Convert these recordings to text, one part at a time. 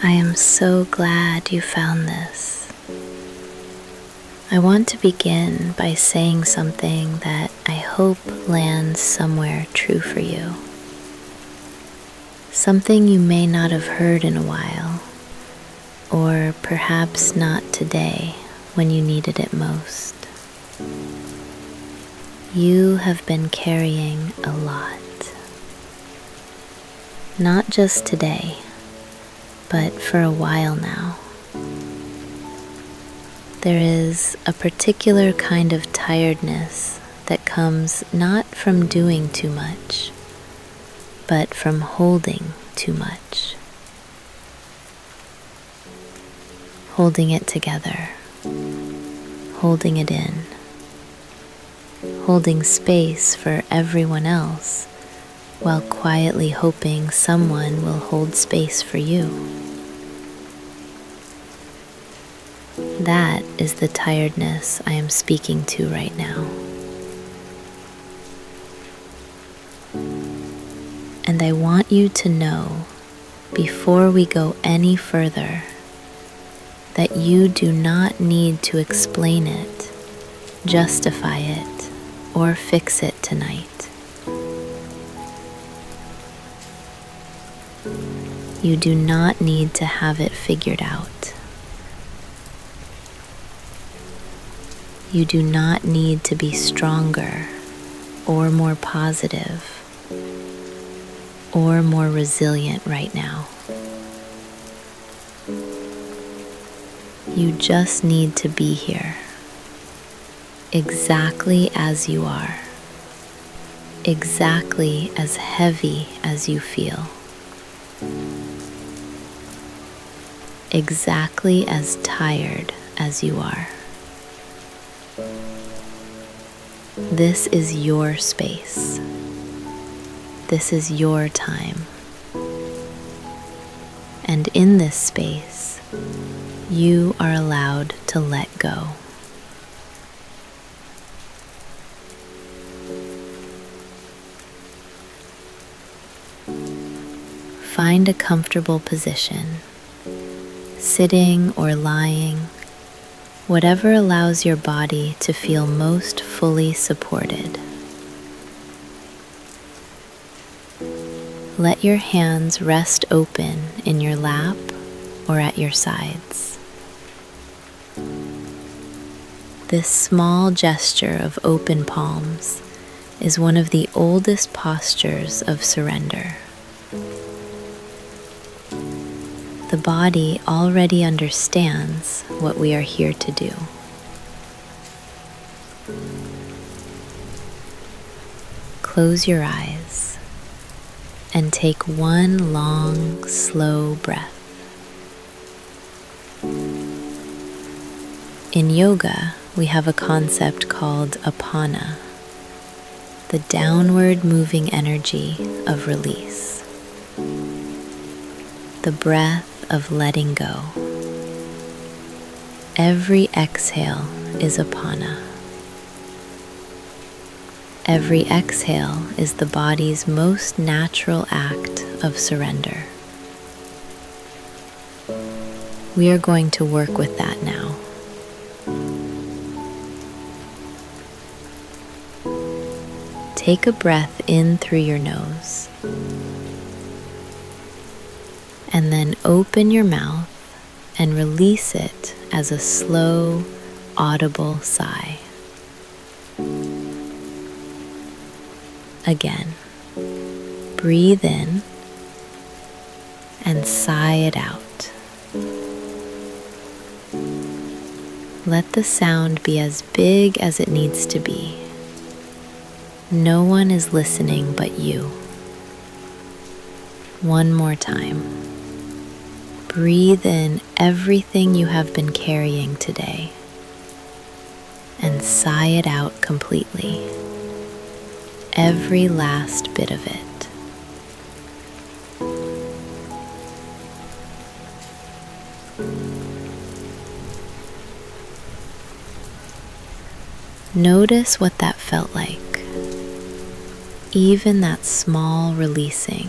I am so glad you found this. I want to begin by saying something that I hope lands somewhere true for you. Something you may not have heard in a while, or perhaps not today when you needed it most. You have been carrying a lot. Not just today, but for a while now. There is a particular kind of tiredness that comes not from doing too much, but from holding too much. Holding it together, holding it in, holding space for everyone else while quietly hoping someone will hold space for you. That is the tiredness I am speaking to right now. And I want you to know, before we go any further, that you do not need to explain it, justify it, or fix it tonight. You do not need to have it figured out. You do not need to be stronger or more positive or more resilient right now. You just need to be here, exactly as you are, exactly as heavy as you feel, exactly as tired as you are. This is your space. This is your time. And in this space, you are allowed to let go. Find a comfortable position, sitting or lying, whatever allows your body to feel most fully supported. Let your hands rest open in your lap or at your sides. This small gesture of open palms is one of the oldest postures of surrender. The body already understands what we are here to do. Close your eyes and take one long, slow breath. In yoga, we have a concept called apana, the downward moving energy of release, the breath of letting go. Every exhale is apana. Every exhale is the body's most natural act of surrender. We are going to work with that now. Take a breath in through your nose, and then open your mouth and release it as a slow, audible sigh. Again, breathe in and sigh it out. Let the sound be as big as it needs to be. No one is listening but you. One more time. Breathe in everything you have been carrying today and sigh it out completely. Every last bit of it. Notice what that felt like. Even that small releasing,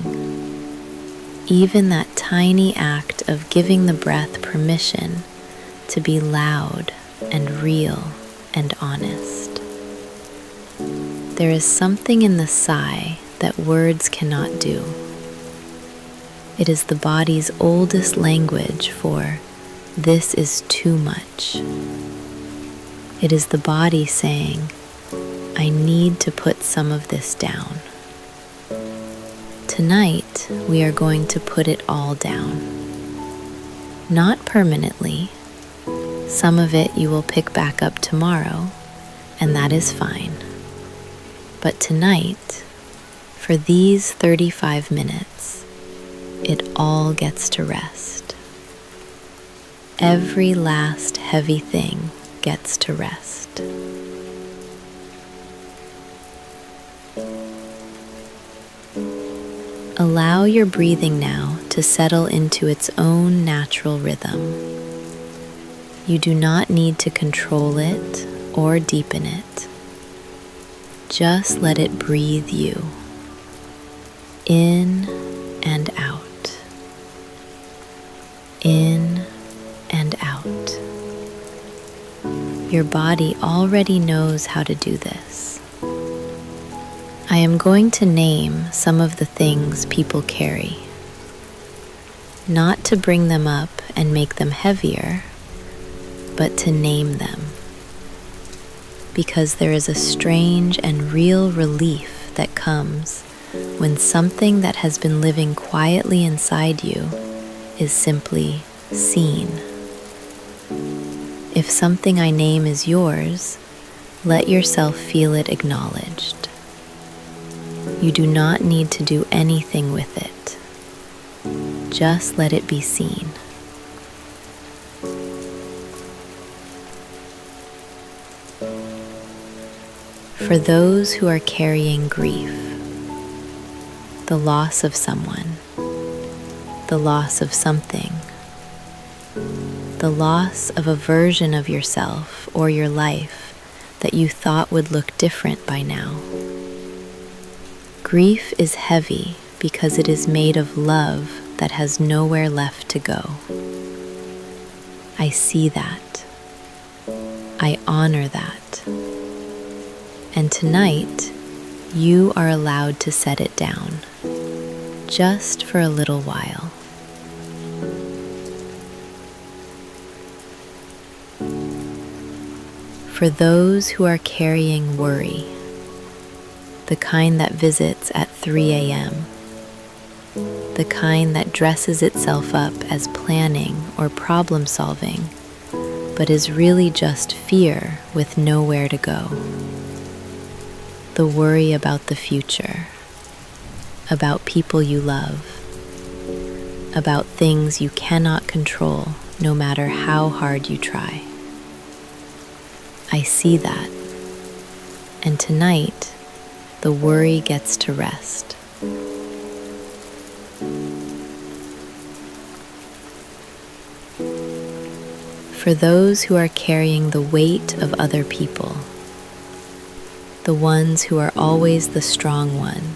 even that tiny act of giving the breath permission to be loud and real and honest. There is something in the sigh that words cannot do. It is the body's oldest language for this is too much. It is the body saying, I need to put some of this down. Tonight, we are going to put it all down. Not permanently. Some of it you will pick back up tomorrow, and that is fine. But tonight, for these 35 minutes, it all gets to rest. Every last heavy thing gets to rest. Allow your breathing now to settle into its own natural rhythm. You do not need to control it or deepen it. Just let it breathe you in and out, in and out. Your body already knows how to do this. I am going to name some of the things people carry, not to bring them up and make them heavier, but to name them, because there is a strange and real relief that comes when something that has been living quietly inside you is simply seen. If something I name is yours, let yourself feel it acknowledged. You do not need to do anything with it. Just let it be seen. For those who are carrying grief, the loss of someone, the loss of something, the loss of a version of yourself or your life that you thought would look different by now. Grief is heavy because it is made of love that has nowhere left to go. I see that. I honor that. And tonight, you are allowed to set it down, just for a little while. For those who are carrying worry, the kind that visits at 3 a.m., the kind that dresses itself up as planning or problem solving, but is really just fear with nowhere to go. The worry about the future, about people you love, about things you cannot control no matter how hard you try. I see that, and tonight, the worry gets to rest. For those who are carrying the weight of other people, the ones who are always the strong one,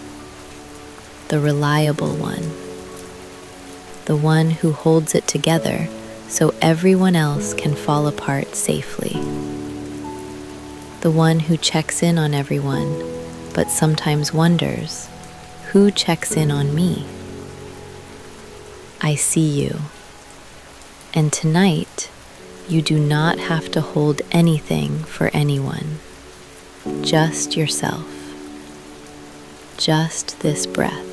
the reliable one, the one who holds it together so everyone else can fall apart safely, the one who checks in on everyone but sometimes wonders, who checks in on me? I see you. And tonight, you do not have to hold anything for anyone. Just yourself. Just this breath.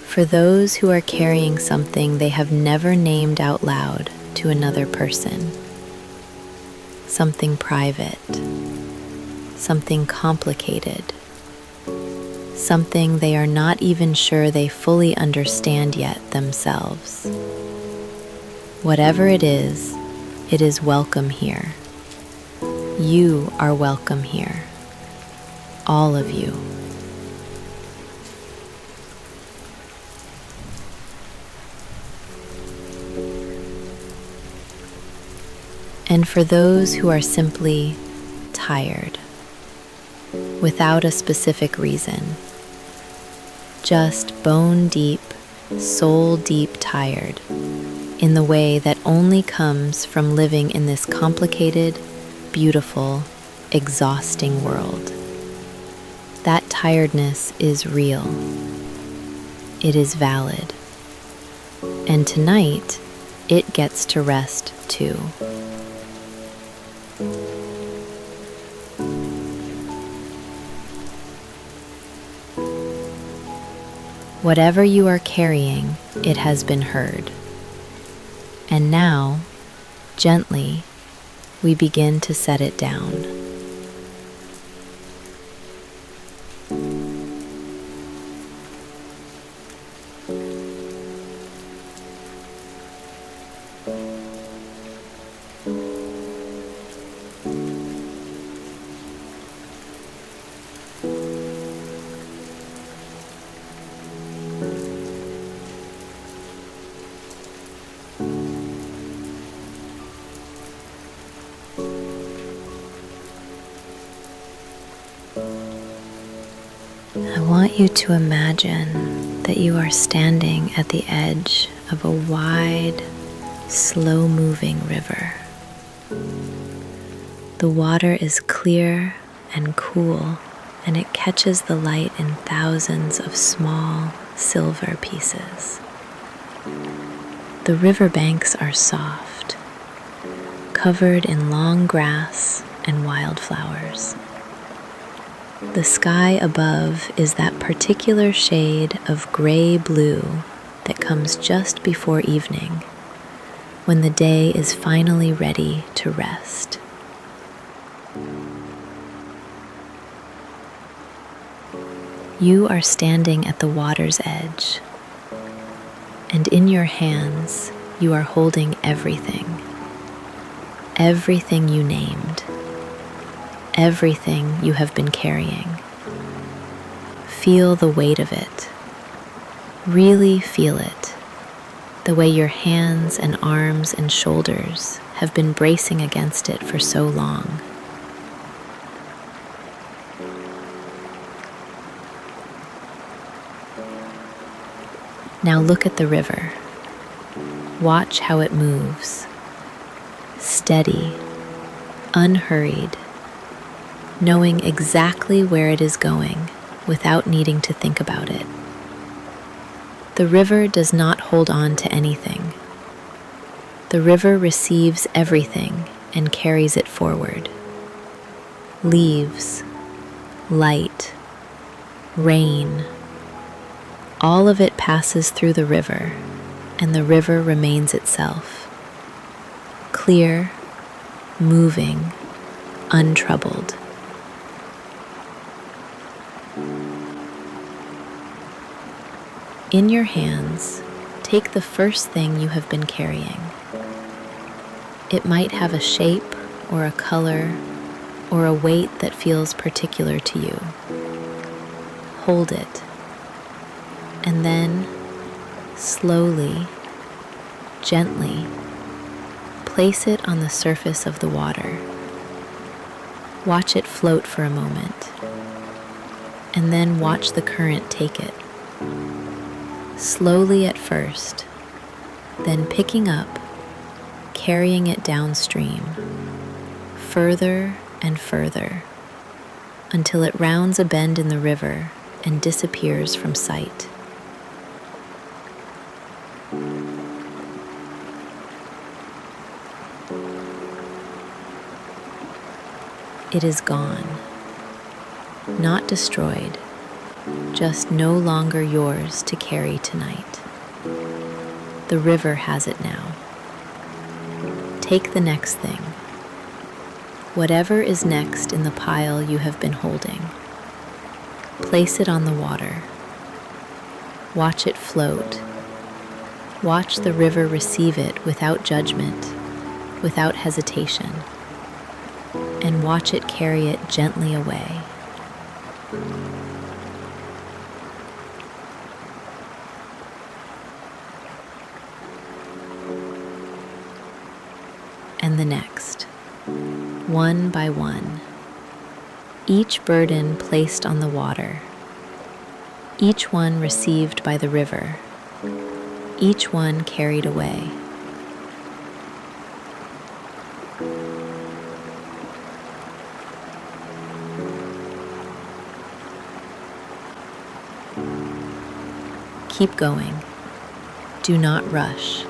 For those who are carrying something they have never named out loud to another person, something private, something complicated, something they are not even sure they fully understand yet themselves. Whatever it is welcome here. You are welcome here. All of you. And for those who are simply tired, without a specific reason, just bone deep, soul deep tired, in the way that only comes from living in this complicated, beautiful, exhausting world. That tiredness is real. It is valid. And tonight, it gets to rest too. Whatever you are carrying, it has been heard. And now, gently, we begin to set it down. I want you to imagine that you are standing at the edge of a wide, slow-moving river. The water is clear and cool, and it catches the light in thousands of small silver pieces. The riverbanks are soft, covered in long grass and wildflowers. The sky above is that particular shade of gray-blue that comes just before evening, when the day is finally ready to rest. You are standing at the water's edge, and in your hands you are holding everything. Everything you named. Everything you have been carrying. Feel the weight of it. Really feel it. The way your hands and arms and shoulders have been bracing against it for so long. Now look at the river. Watch how it moves. Steady, unhurried, knowing exactly where it is going without needing to think about it. The river does not hold on to anything. The river receives everything and carries it forward. Leaves, light, rain, all of it passes through the river, and the river remains itself. Clear, moving, untroubled. In your hands, take the first thing you have been carrying. It might have a shape or a color or a weight that feels particular to you. Hold it, and then slowly, gently, place it on the surface of the water. Watch it float for a moment, and then watch the current take it. Slowly at first, then picking up, carrying it downstream, further and further, until it rounds a bend in the river and disappears from sight. It is gone, not destroyed, just no longer yours to carry tonight. The river has it now. Take the next thing. Whatever is next in the pile you have been holding. Place it on the water. Watch it float. Watch the river receive it without judgment, without hesitation, and watch it carry it gently away. And the next, one by one, Each burden placed on the water, each one received by the river, each one carried away. Keep going. Do not rush.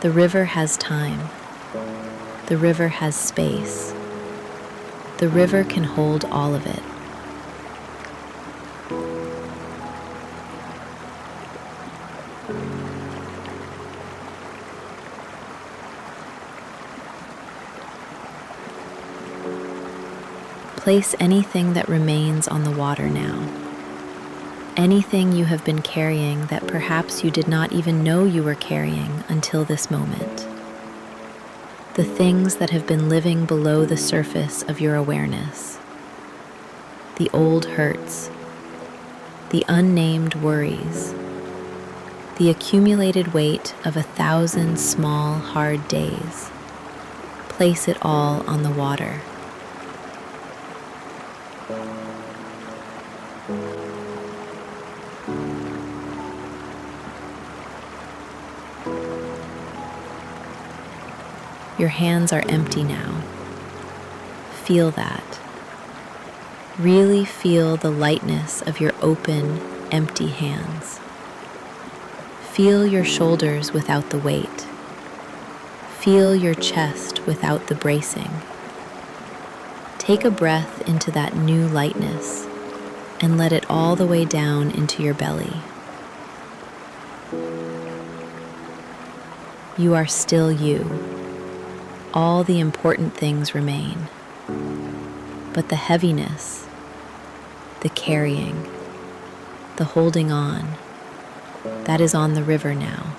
The river has time. The river has space. The river can hold all of it. Place anything that remains on the water now. Anything you have been carrying that perhaps you did not even know you were carrying until this moment. The things that have been living below the surface of your awareness. The old hurts. The unnamed worries. The accumulated weight of 1,000 small, hard days. Place it all on the water. Your hands are empty now. Feel that. Really feel the lightness of your open, empty hands. Feel your shoulders without the weight. Feel your chest without the bracing. Take a breath into that new lightness and let it all the way down into your belly. You are still you. All the important things remain. But the heaviness, the carrying, the holding on, that is on the river now.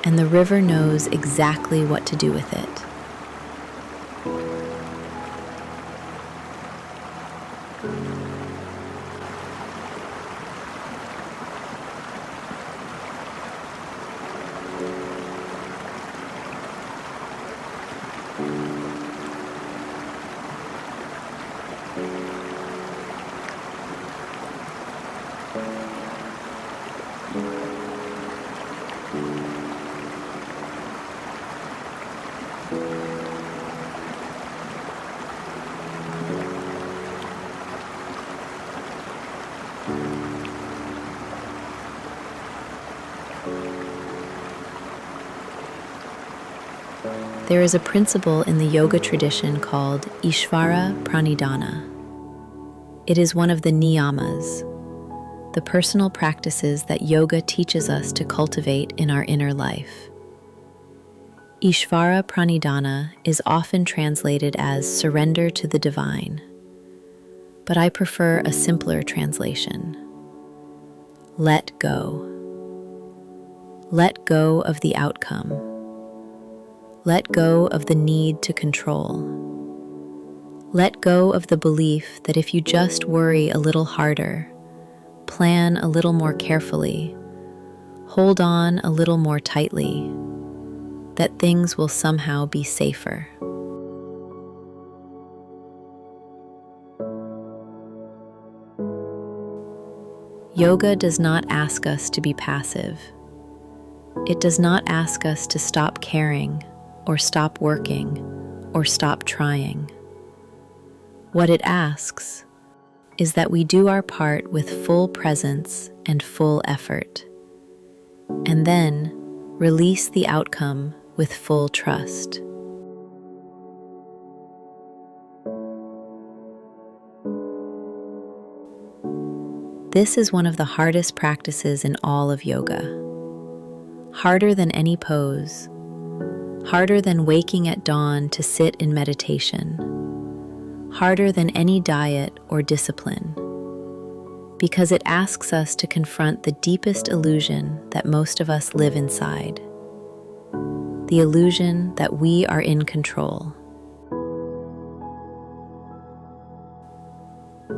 And the river knows exactly what to do with it. There is a principle in the yoga tradition called Ishvara Pranidhana. It is one of the niyamas, the personal practices that yoga teaches us to cultivate in our inner life. Ishvara Pranidhana is often translated as surrender to the divine, but I prefer a simpler translation. Let go. Let go of the outcome. Let go of the need to control. Let go of the belief that if you just worry a little harder, plan a little more carefully, hold on a little more tightly, that things will somehow be safer. Yoga does not ask us to be passive. It does not ask us to stop caring, or stop working, or stop trying. What it asks is that we do our part with full presence and full effort, and then release the outcome with full trust. This is one of the hardest practices in all of yoga. Harder than any pose. Harder than waking at dawn to sit in meditation. Harder than any diet or discipline. Because it asks us to confront the deepest illusion that most of us live inside. The illusion that we are in control.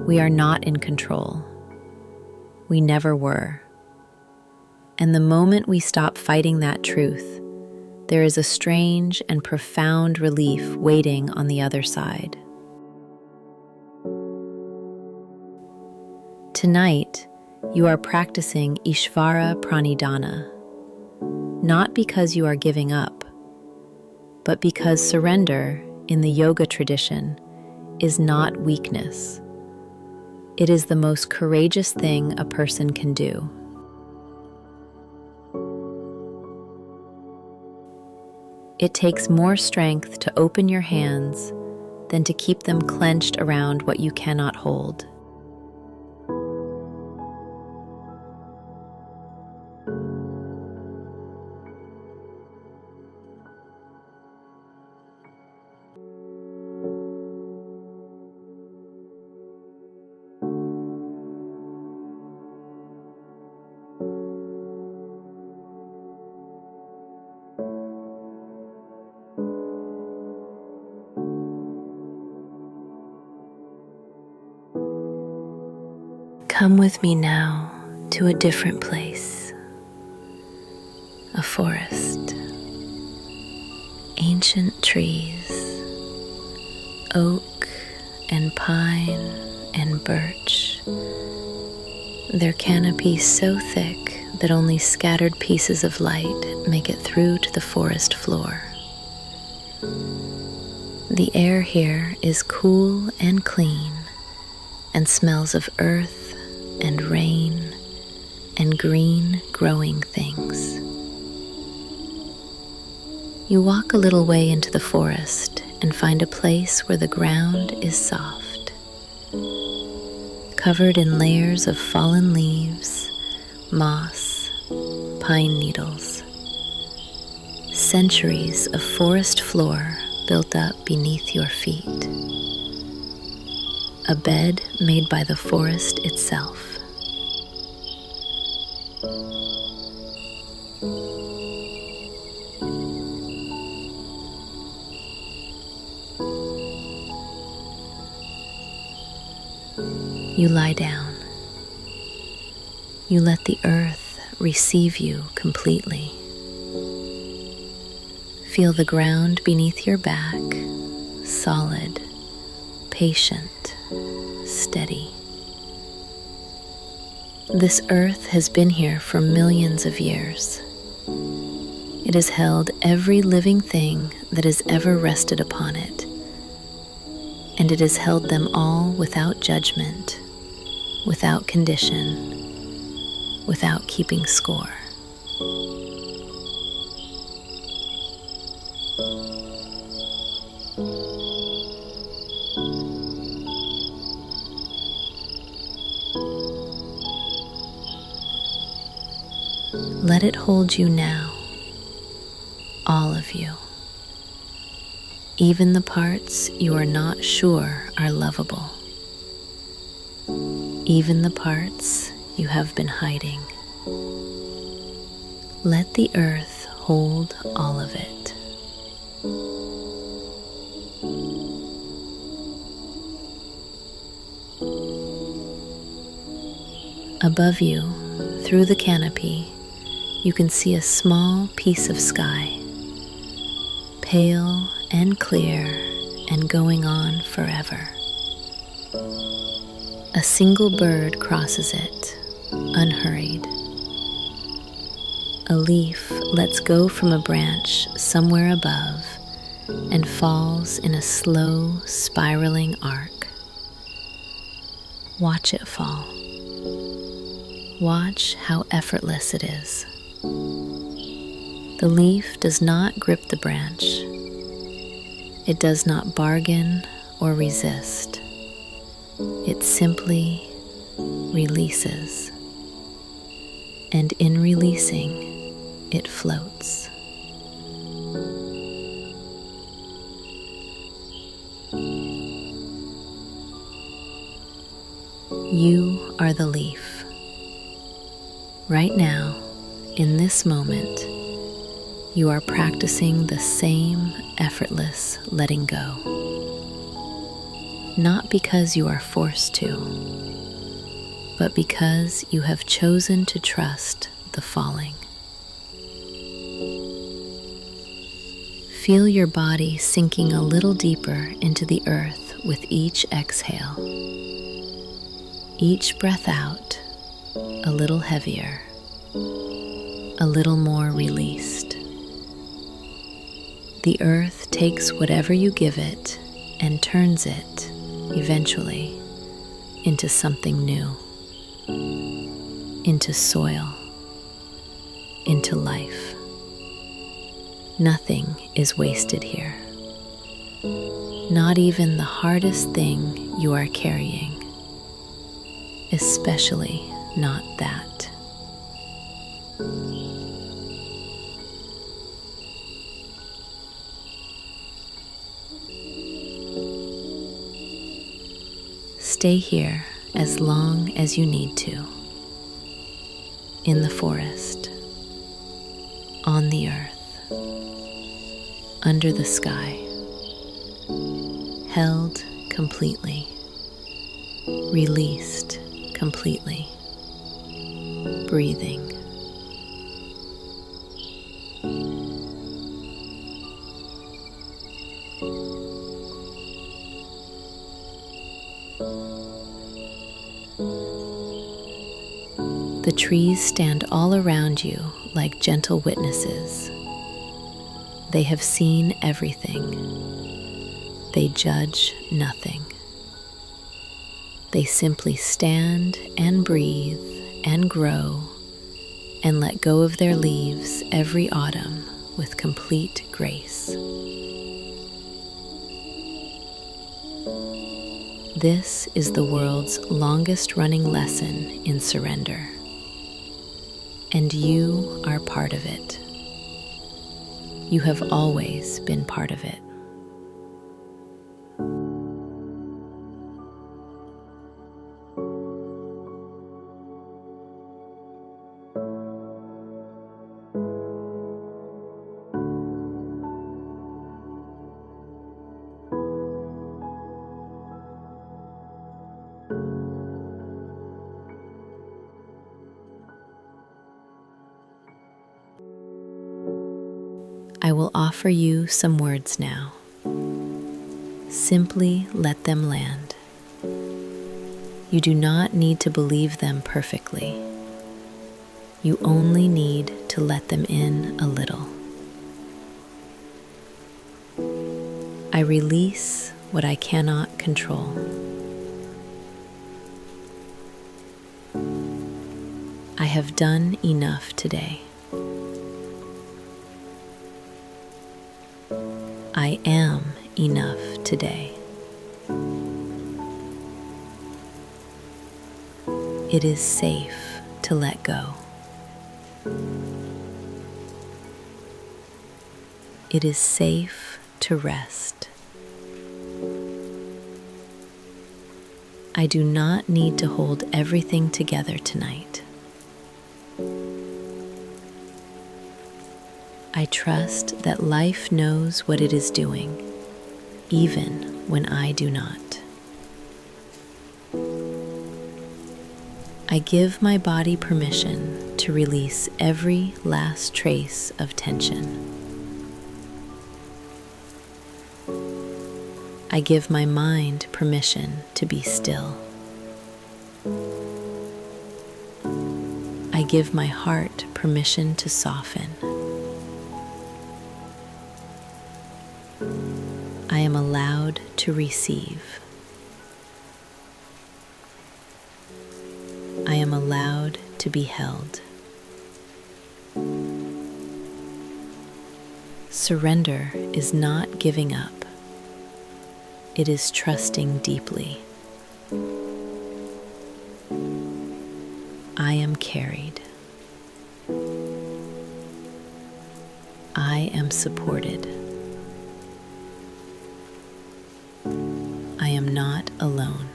We are not in control. We never were. And the moment we stop fighting that truth, there is a strange and profound relief waiting on the other side. Tonight, you are practicing Ishvara Pranidhana, not because you are giving up, but because surrender in the yoga tradition is not weakness. It is the most courageous thing a person can do. It takes more strength to open your hands than to keep them clenched around what you cannot hold. Come with me now to a different place, a forest, ancient trees, oak and pine and birch, their canopy so thick that only scattered pieces of light make it through to the forest floor. The air here is cool and clean and smells of earth and rain and green growing things. You walk a little way into the forest and find a place where the ground is soft, covered in layers of fallen leaves, moss, pine needles, centuries of forest floor built up beneath your feet, a bed made by the forest itself. You lie down. You let the earth receive you completely. Feel the ground beneath your back, solid, patient, steady. This earth has been here for millions of years. It has held every living thing that has ever rested upon it, and it has held them all without judgment, without condition, without keeping score. Let it hold you now, all of you, even the parts you are not sure are lovable, even the parts you have been hiding. Let the earth hold all of it. Above you, through the canopy, you can see a small piece of sky, pale and clear and going on forever. A single bird crosses it, unhurried. A leaf lets go from a branch somewhere above and falls in a slow, spiraling arc. Watch it fall. Watch how effortless it is. The leaf does not grip the branch. It does not bargain or resist. It simply releases. And in releasing, it floats. You are the leaf. Right now, in this moment, you are practicing the same effortless letting go. Not because you are forced to, but because you have chosen to trust the falling. Feel your body sinking a little deeper into the earth with each exhale. Each breath out, a little heavier, a little more released. The earth takes whatever you give it and turns it, eventually, into something new, into soil, into life. Nothing is wasted here. Not even the hardest thing you are carrying, especially not that. Stay here as long as you need to. In the forest, on the earth, under the sky, held completely, released completely, breathing. The trees stand all around you like gentle witnesses. They have seen everything. They judge nothing. They simply stand and breathe and grow and let go of their leaves every autumn with complete grace. This is the world's longest running lesson in surrender. And you are part of it. You have always been part of it. I will offer you some words now. Simply let them land. You do not need to believe them perfectly. You only need to let them in a little. I release what I cannot control. I have done enough today. I am enough today. It is safe to let go. It is safe to rest. I do not need to hold everything together tonight. I trust that life knows what it is doing, even when I do not. I give my body permission to release every last trace of tension. I give my mind permission to be still. I give my heart permission to soften. I am allowed to receive. I am allowed to be held. Surrender is not giving up. It is trusting deeply. I am carried. I am supported. I am not alone.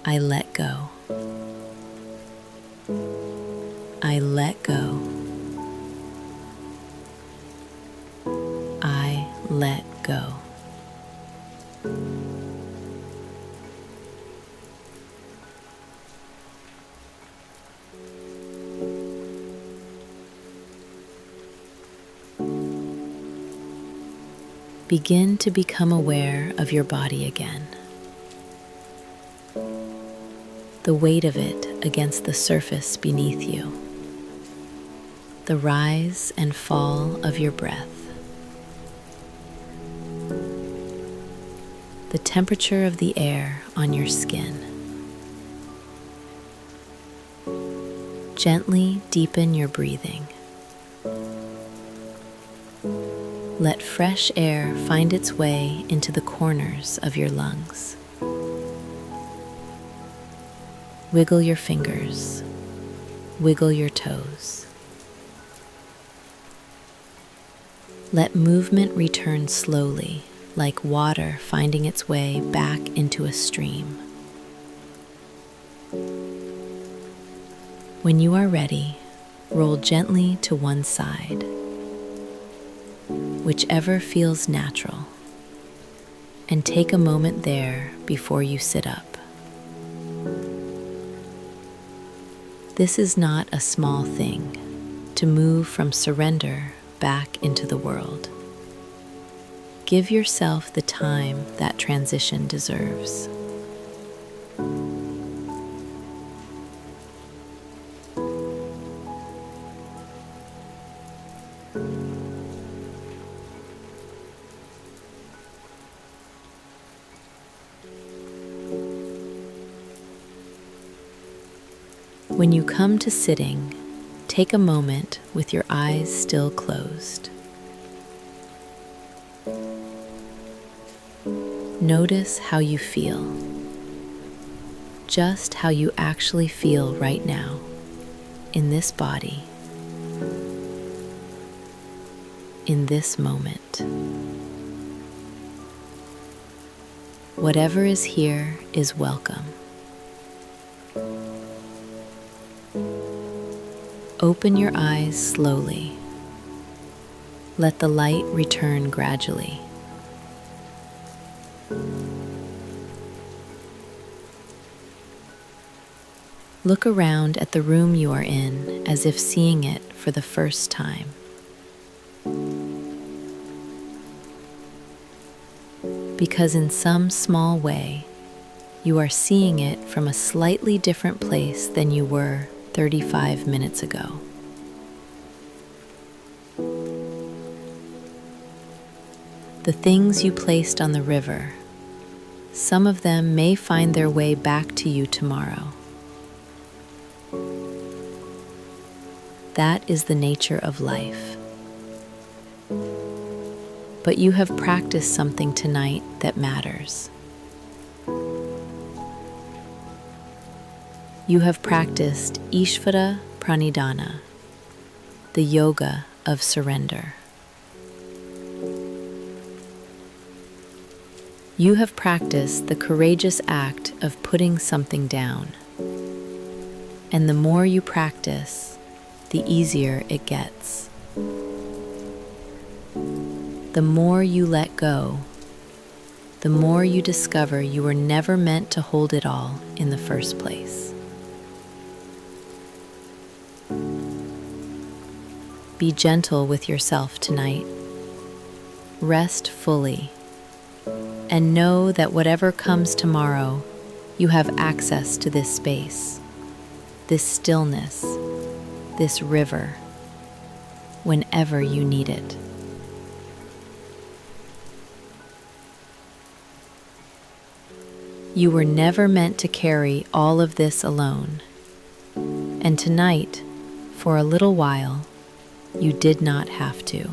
I let go. I let go. I let go. Begin to become aware of your body again. the weight of it against the surface beneath you, the rise and fall of your breath, the temperature of the air on your skin. Gently deepen your breathing. Let fresh air find its way into the corners of your lungs. Wiggle your fingers. Wiggle your toes. Let movement return slowly, like water finding its way back into a stream. When you are ready, roll gently to one side, whichever feels natural, and take a moment there before you sit up. This is not a small thing, to move from surrender back into the world. Give yourself the time that transition deserves. When you come to sitting, take a moment with your eyes still closed. Notice how you feel, just how you actually feel right now, in this body, in this moment. Whatever is here is welcome. Open your eyes slowly. Let the light return gradually. Look around at the room you are in as if seeing it for the first time. Because in some small way, you are seeing it from a slightly different place than you were 35 minutes ago. The things you placed on the river, some of them may find their way back to you tomorrow. That is the nature of life. But you have practiced something tonight that matters. You have practiced Ishvara Pranidhana, the yoga of surrender. You have practiced the courageous act of putting something down. And the more you practice, the easier it gets. The more you let go, the more you discover you were never meant to hold it all in the first place. Be gentle with yourself tonight. Rest fully, and know that whatever comes tomorrow, you have access to this space, this stillness, this river, whenever you need it. You were never meant to carry all of this alone, and tonight, for a little while, you did not have to.